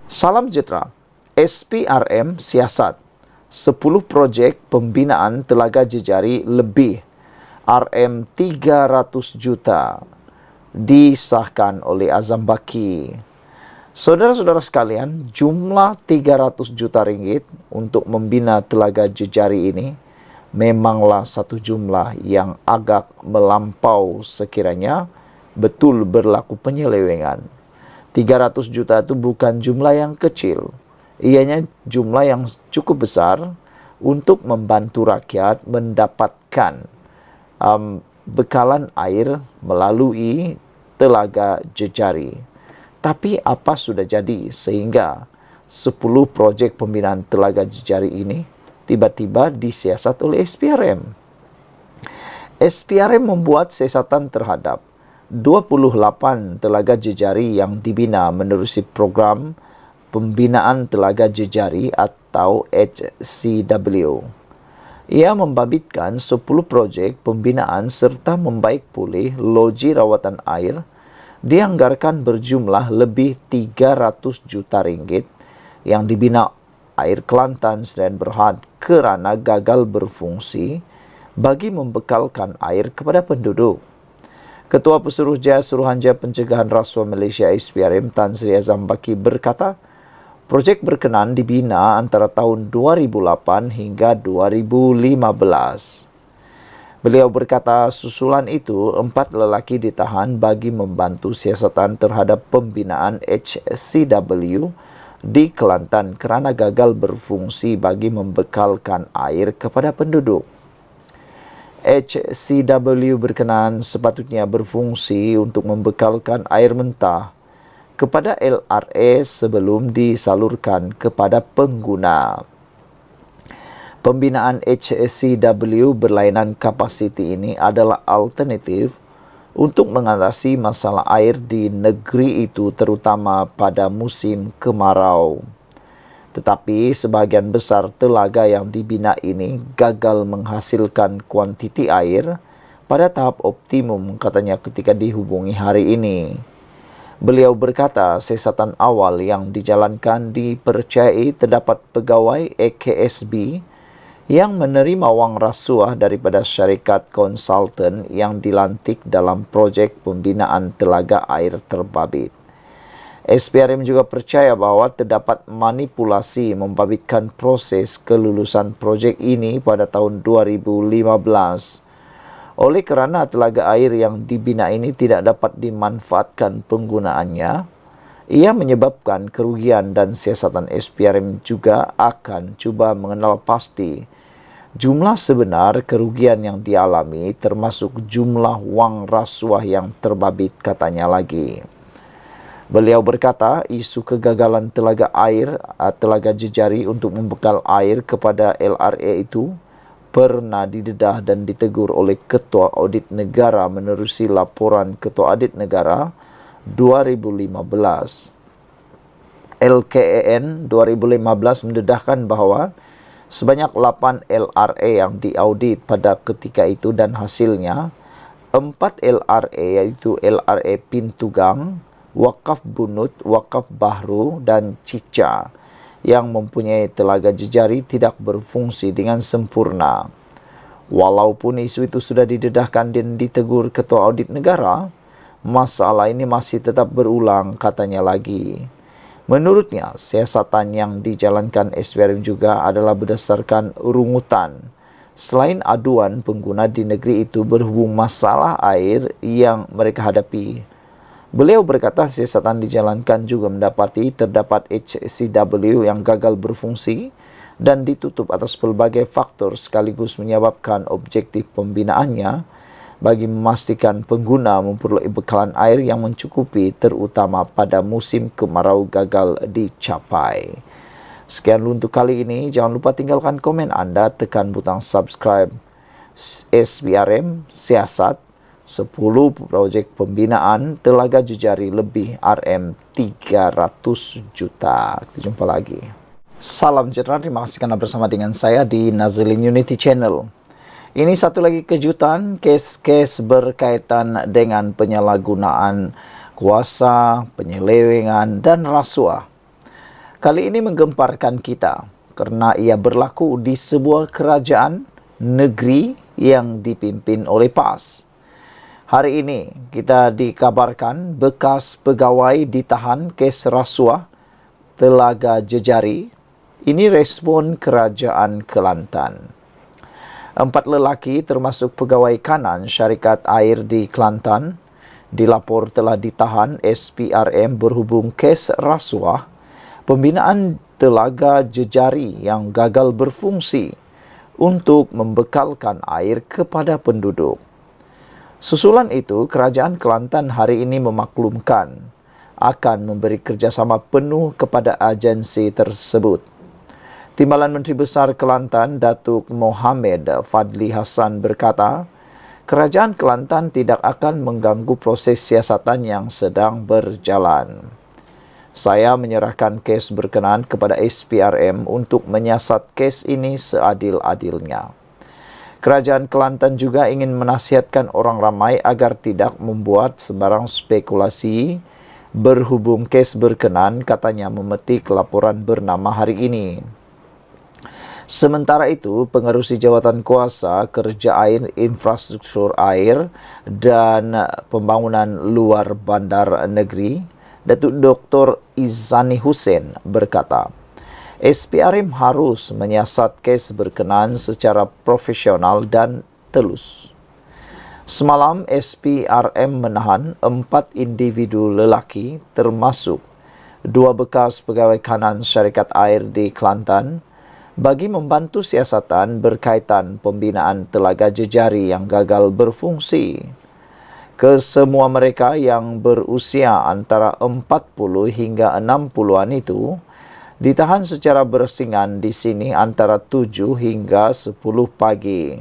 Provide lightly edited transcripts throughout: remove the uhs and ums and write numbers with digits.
Salam sejahtera. SPRM siasat 10 projek pembinaan telaga jejari lebih RM 300 juta disahkan oleh Azam Baki. Saudara-saudara sekalian, jumlah 300 juta ringgit untuk membina telaga jejari ini memanglah satu jumlah yang agak melampau sekiranya betul berlaku penyelewengan. 300 juta itu bukan jumlah yang kecil. Ianya jumlah yang cukup besar untuk membantu rakyat mendapatkan bekalan air melalui telaga jejari. Tapi apa sudah jadi sehingga 10 projek pembinaan telaga jejari ini tiba-tiba disiasat oleh SPRM? SPRM membuat siasatan terhadap 28 telaga jejari yang dibina menerusi program pembinaan telaga jejari atau HCW. Ia membabitkan 10 projek pembinaan serta membaik pulih loji rawatan air dianggarkan berjumlah lebih 300 juta ringgit yang dibina Air Kelantan Sdn Bhd kerana gagal berfungsi bagi membekalkan air kepada penduduk. Ketua Pesuruhjaya Suruhanjaya Pencegahan Rasuah Malaysia SPRM Tan Sri Azam Baki berkata, projek berkenaan dibina antara tahun 2008 hingga 2015. Beliau berkata susulan itu 4 lelaki ditahan bagi membantu siasatan terhadap pembinaan HCW di Kelantan kerana gagal berfungsi bagi membekalkan air kepada penduduk. HCW berkenaan sepatutnya berfungsi untuk membekalkan air mentah kepada LRA sebelum disalurkan kepada pengguna. Pembinaan HCW berlainan kapasiti ini adalah alternatif untuk mengatasi masalah air di negeri itu terutama pada musim kemarau. Tetapi sebahagian besar telaga yang dibina ini gagal menghasilkan kuantiti air pada tahap optimum, katanya ketika dihubungi hari ini. Beliau berkata siasatan awal yang dijalankan dipercayai terdapat pegawai AKSB yang menerima wang rasuah daripada syarikat konsultan yang dilantik dalam projek pembinaan telaga air terbabit. SPRM juga percaya bahawa terdapat manipulasi membabitkan proses kelulusan projek ini pada tahun 2015. Oleh kerana telaga air yang dibina ini tidak dapat dimanfaatkan penggunaannya, ia menyebabkan kerugian dan siasatan SPRM juga akan cuba mengenal pasti jumlah sebenar kerugian yang dialami termasuk jumlah wang rasuah yang terbabit, katanya lagi. Beliau berkata isu kegagalan telaga jejari untuk membekal air kepada LRA itu pernah didedah dan ditegur oleh Ketua Audit Negara menerusi laporan Ketua Audit Negara 2015. LKAN 2015 mendedahkan bahawa sebanyak 8 LRA yang diaudit pada ketika itu dan hasilnya 4 LRA iaitu LRA Pintugang, Wakaf Bunut, Wakaf Bahru dan Cica yang mempunyai telaga jejari tidak berfungsi dengan sempurna. Walaupun isu itu sudah didedahkan dan ditegur Ketua Audit Negara, masalah ini masih tetap berulang, katanya lagi. Menurutnya, siasatan yang dijalankan SPRM juga adalah berdasarkan rungutan. Selain aduan pengguna di negeri itu berhubung masalah air yang mereka hadapi. Beliau berkata siasatan dijalankan juga mendapati terdapat HCW yang gagal berfungsi dan ditutup atas pelbagai faktor sekaligus menyebabkan objektif pembinaannya bagi memastikan pengguna memperoleh bekalan air yang mencukupi terutama pada musim kemarau gagal dicapai. Sekian untuk kali ini. Jangan lupa tinggalkan komen anda, tekan butang subscribe. SPRM siasat 10 projek pembinaan telaga jejari lebih RM 300 juta. Kita jumpa lagi. Salam sejahtera, terima kasih kerana bersama dengan saya di Nazilin Unity Channel. Ini satu lagi kejutan, kes-kes berkaitan dengan penyalahgunaan kuasa, penyelewengan dan rasuah. Kali ini menggemparkan kita karena ia berlaku di sebuah kerajaan negeri yang dipimpin oleh PAS. Hari ini kita dikabarkan bekas pegawai ditahan kes rasuah Telaga Jejari. Ini respon kerajaan Kelantan. 4 lelaki termasuk pegawai kanan syarikat air di Kelantan dilapor telah ditahan SPRM berhubung kes rasuah pembinaan Telaga Jejari yang gagal berfungsi untuk membekalkan air kepada penduduk. Susulan itu, Kerajaan Kelantan hari ini memaklumkan akan memberi kerjasama penuh kepada agensi tersebut. Timbalan Menteri Besar Kelantan, Datuk Mohamed Fadli Hassan berkata, Kerajaan Kelantan tidak akan mengganggu proses siasatan yang sedang berjalan. Saya menyerahkan kes berkenaan kepada SPRM untuk menyiasat kes ini seadil-adilnya. Kerajaan Kelantan juga ingin menasihatkan orang ramai agar tidak membuat sebarang spekulasi berhubung kes berkenaan, katanya memetik laporan bernama hari ini. Sementara itu, Pengerusi Jawatan Kuasa Kerja Air, Infrastruktur Air dan Pembangunan Luar Bandar Negeri, Datuk Dr. Izzani Hussein berkata, SPRM harus menyiasat kes berkenaan secara profesional dan telus. Semalam, SPRM menahan 4 individu lelaki termasuk 2 bekas pegawai kanan syarikat air di Kelantan bagi membantu siasatan berkaitan pembinaan Telaga Jejari yang gagal berfungsi. Kesemua mereka yang berusia antara 40 hingga 60-an itu ditahan secara bersingan di sini antara 7 hingga 10 pagi.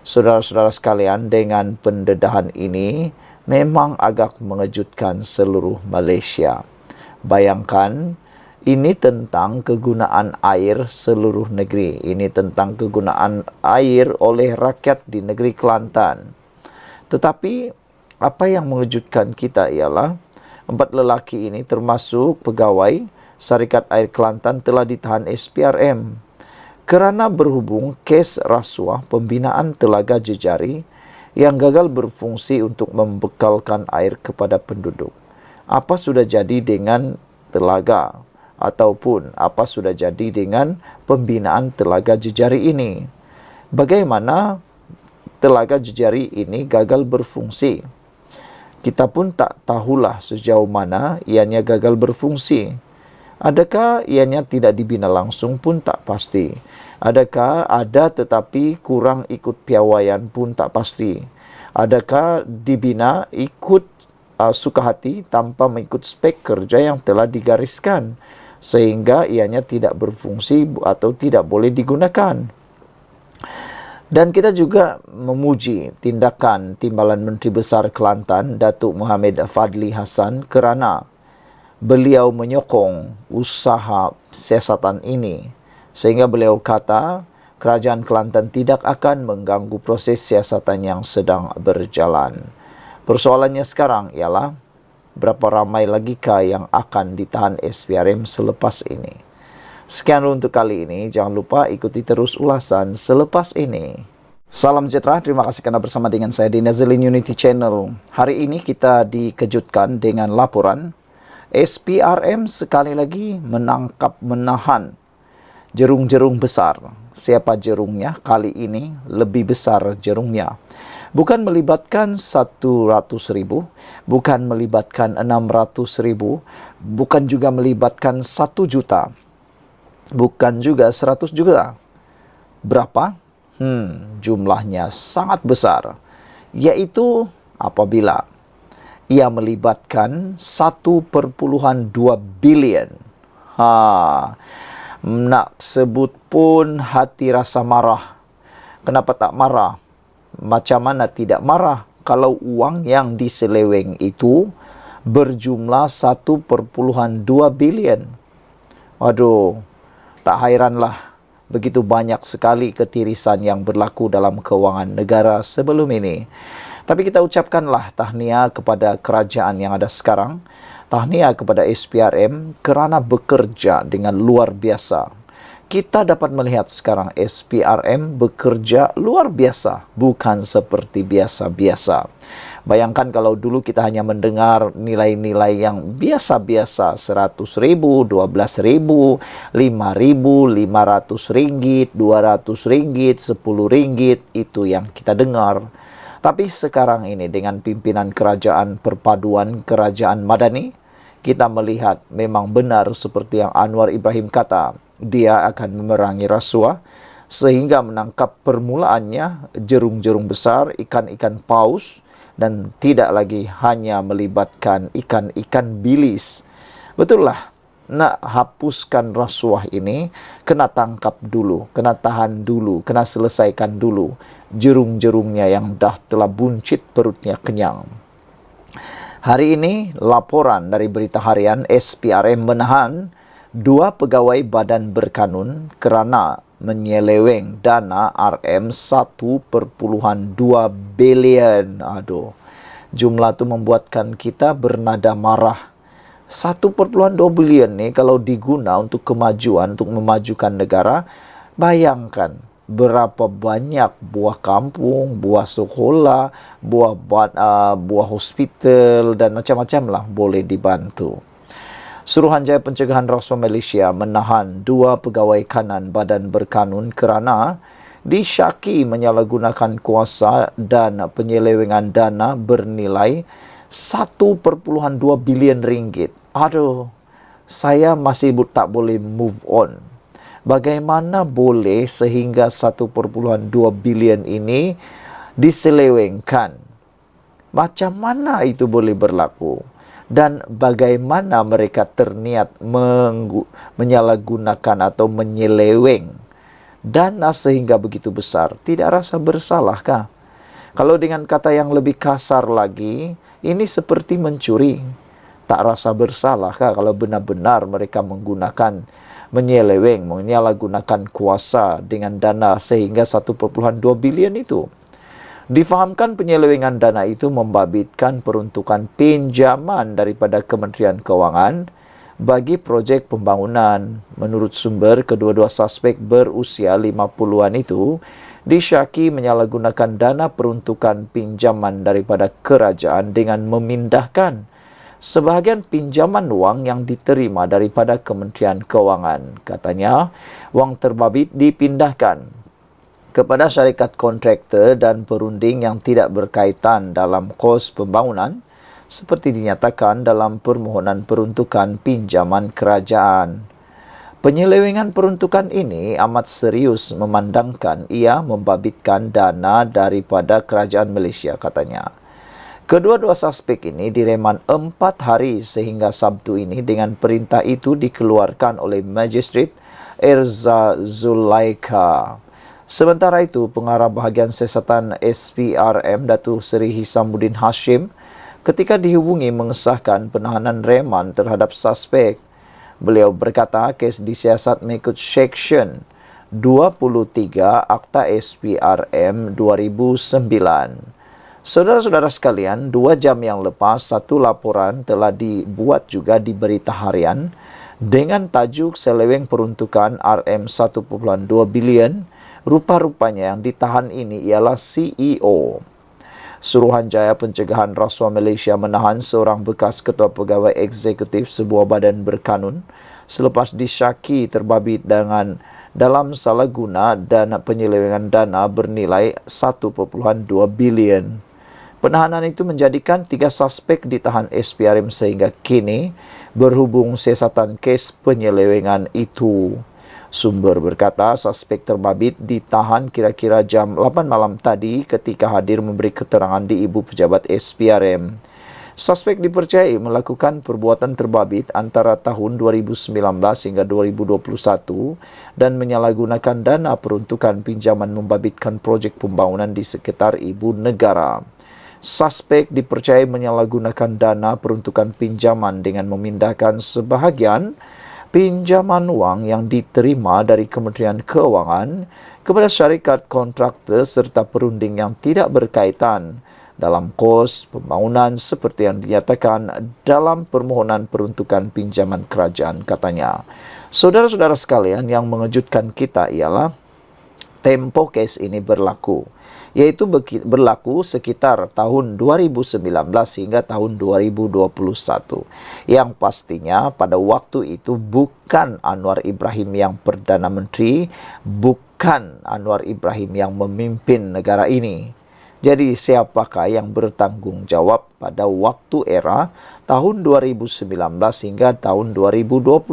Saudara-saudara sekalian, dengan pendedahan ini memang agak mengejutkan seluruh Malaysia. Bayangkan, ini tentang kegunaan air seluruh negeri. Ini tentang kegunaan air oleh rakyat di negeri Kelantan. Tetapi apa yang mengejutkan kita ialah 4 lelaki ini termasuk pegawai Syarikat Air Kelantan telah ditahan SPRM kerana berhubung kes rasuah pembinaan Telaga Jejari yang gagal berfungsi untuk membekalkan air kepada penduduk. Apa sudah jadi dengan telaga ataupun apa sudah jadi dengan pembinaan Telaga Jejari ini? Bagaimana Telaga Jejari ini gagal berfungsi? Kita pun tak tahulah sejauh mana ianya gagal berfungsi. Adakah ianya tidak dibina langsung pun tak pasti. Adakah ada tetapi kurang ikut piawaian pun tak pasti. Adakah dibina ikut suka hati tanpa mengikut spek kerja yang telah digariskan sehingga ianya tidak berfungsi atau tidak boleh digunakan. Dan kita juga memuji tindakan Timbalan Menteri Besar Kelantan, Datuk Mohamed Fadli Hassan kerana beliau menyokong usaha siasatan ini. Sehingga beliau kata, Kerajaan Kelantan tidak akan mengganggu proses siasatan yang sedang berjalan. Persoalannya sekarang ialah, berapa ramai lagikah yang akan ditahan SPRM selepas ini? Sekian untuk kali ini. Jangan lupa ikuti terus ulasan selepas ini. Salam sejahtera. Terima kasih kerana bersama dengan saya di Nazilin Unity Channel. Hari ini kita dikejutkan dengan laporan SPRM sekali lagi menahan jerung-jerung besar. Siapa jerungnya? Kali ini lebih besar jerungnya. Bukan melibatkan 100,000, bukan melibatkan 600,000, bukan juga melibatkan 1 juta. Bukan juga 100 juta. Berapa? Jumlahnya sangat besar. Yaitu apabila ia melibatkan 1,2 bilion. Nak sebut pun hati rasa marah. Kenapa tak marah? Macam mana tidak marah kalau uang yang diseleweng itu berjumlah 1,2 bilion. Waduh, tak hairanlah begitu banyak sekali ketirisan yang berlaku dalam kewangan negara sebelum ini. Tapi kita ucapkanlah tahniah kepada kerajaan yang ada sekarang Tahniah kepada SPRM kerana bekerja dengan luar biasa. Kita dapat melihat sekarang SPRM bekerja luar biasa, bukan seperti biasa-biasa. Bayangkan kalau dulu kita hanya mendengar nilai-nilai yang biasa-biasa, 100.000, 12.000, 5.000, 500 ringgit, 200 ringgit, 10 ringgit, itu yang kita dengar. Tapi sekarang ini dengan pimpinan kerajaan perpaduan kerajaan Madani, kita melihat memang benar seperti yang Anwar Ibrahim kata, dia akan memerangi rasuah sehingga menangkap permulaannya jerung-jerung besar, ikan-ikan paus, dan tidak lagi hanya melibatkan ikan-ikan bilis. Betullah, nak hapuskan rasuah ini, kena tangkap dulu, kena tahan dulu, kena selesaikan dulu jerung-jerungnya yang dah telah buncit perutnya kenyang. Hari ini, laporan dari Berita Harian SPRM menahan 2 pegawai badan berkanun kerana menyeleweng dana RM1.2 bilion. Aduh, jumlah tu membuatkan kita bernada marah. 1.2 bilion ni kalau diguna untuk kemajuan, untuk memajukan negara, bayangkan berapa banyak buah kampung, buah sekolah, buah hospital dan macam-macam lah boleh dibantu. Suruhanjaya Pencegahan Rasuah Malaysia menahan 2 pegawai kanan badan berkanun kerana disyaki menyalahgunakan kuasa dan penyelewengan dana bernilai 1.2 bilion ringgit. Aduh, saya masih tak boleh move on. Bagaimana boleh sehingga 1.2 bilion ini diselewengkan? Macam mana itu boleh berlaku? Dan bagaimana mereka terniat menyalahgunakan atau menyeleweng dana sehingga begitu besar? Tidak rasa bersalahkah? Kalau dengan kata yang lebih kasar lagi, ini seperti mencuri. Tak rasa bersalahkah kalau benar-benar mereka menggunakan, menyeleweng, menyalahgunakan kuasa dengan dana sehingga 1.2 bilion itu? Difahamkan penyelewengan dana itu membabitkan peruntukan pinjaman daripada Kementerian Kewangan bagi projek pembangunan. Menurut sumber, kedua-dua suspek berusia 50-an itu disyaki menyalahgunakan dana peruntukan pinjaman daripada kerajaan dengan memindahkan sebahagian pinjaman wang yang diterima daripada Kementerian Kewangan. Katanya, wang terbabit dipindahkan kepada syarikat kontraktor dan perunding yang tidak berkaitan dalam kos pembangunan seperti dinyatakan dalam permohonan peruntukan pinjaman kerajaan. Penyelewengan peruntukan ini amat serius memandangkan ia membabitkan dana daripada kerajaan Malaysia, katanya. Kedua-dua suspek ini direman 4 hari sehingga Sabtu ini dengan perintah itu dikeluarkan oleh Magistrate Erza Zulaika. Sementara itu, Pengarah Bahagian Siasatan SPRM Datuk Seri Hisamuddin Hashim ketika dihubungi mengesahkan penahanan reman terhadap suspek. Beliau berkata kes disiasat mengikut Seksyen 23 Akta SPRM 2009. Saudara-saudara sekalian, 2 jam yang lepas, satu laporan telah dibuat juga di Berita Harian dengan tajuk seleweng peruntukan RM1.2 bilion. Rupa-rupanya yang ditahan ini ialah CEO. Suruhanjaya Pencegahan Rasuah Malaysia menahan seorang bekas ketua pegawai eksekutif sebuah badan berkanun selepas disyaki terbabit dalam salah guna dan penyelewengan dana bernilai 1.2 bilion. Penahanan itu menjadikan 3 suspek ditahan SPRM sehingga kini berhubung siasatan kes penyelewengan itu. Sumber berkata suspek terbabit ditahan kira-kira jam 8 malam tadi ketika hadir memberi keterangan di Ibu Pejabat SPRM. Suspek dipercayai melakukan perbuatan terbabit antara tahun 2019 hingga 2021 dan menyalahgunakan dana peruntukan pinjaman membabitkan projek pembangunan di sekitar ibu negara. Suspek dipercayai menyalahgunakan dana peruntukan pinjaman dengan memindahkan sebahagian pinjaman wang yang diterima dari Kementerian Kewangan kepada syarikat kontraktor serta perunding yang tidak berkaitan dalam kos pembangunan seperti yang dinyatakan dalam permohonan peruntukan pinjaman kerajaan, katanya. Saudara-saudara sekalian, yang mengejutkan kita ialah tempo kes ini berlaku, yaitu berlaku sekitar tahun 2019 hingga tahun 2021. Yang pastinya pada waktu itu bukan Anwar Ibrahim yang Perdana Menteri, bukan Anwar Ibrahim yang memimpin negara ini. Jadi siapakah yang bertanggung jawab pada waktu era tahun 2019 hingga tahun 2021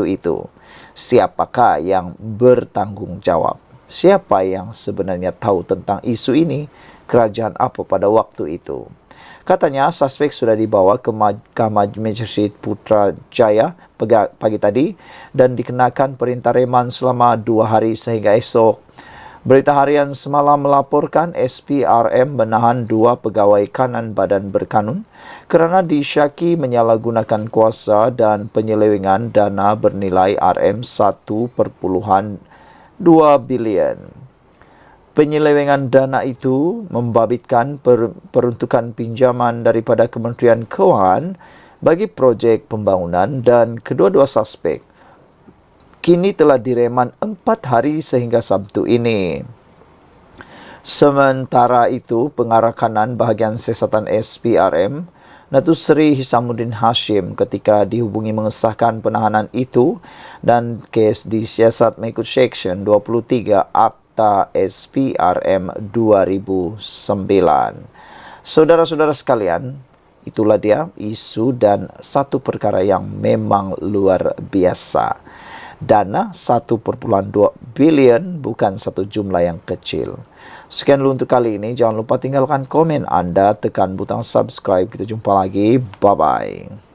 itu? Siapakah yang bertanggung jawab? Siapa yang sebenarnya tahu tentang isu ini? Kerajaan apa pada waktu itu? Katanya suspek sudah dibawa ke Mahkamah Magistrate Putrajaya pagi tadi dan dikenakan perintah reman selama 2 hari sehingga esok. Berita harian semalam melaporkan SPRM menahan 2 pegawai kanan Badan Berkanun kerana disyaki menyalahgunakan kuasa dan penyelewengan dana bernilai RM1.2 bilion. Penyelewengan dana itu membabitkan peruntukan pinjaman daripada Kementerian Kewangan bagi projek pembangunan dan kedua-dua suspek kini telah direman 4 hari sehingga Sabtu ini. Sementara itu, pengarah kanan bahagian siasatan SPRM, Datuk Seri Hisamuddin Hashim, ketika dihubungi mengesahkan penahanan itu dan kes disiasat mengikut Seksyen 23 Akta SPRM 2009. Saudara-saudara sekalian, itulah dia isu dan satu perkara yang memang luar biasa. Dana 1.2 bilion bukan satu jumlah yang kecil. Sekian dulu untuk kali ini. Jangan lupa tinggalkan komen Anda, tekan butang subscribe. Kita jumpa lagi. Bye-bye.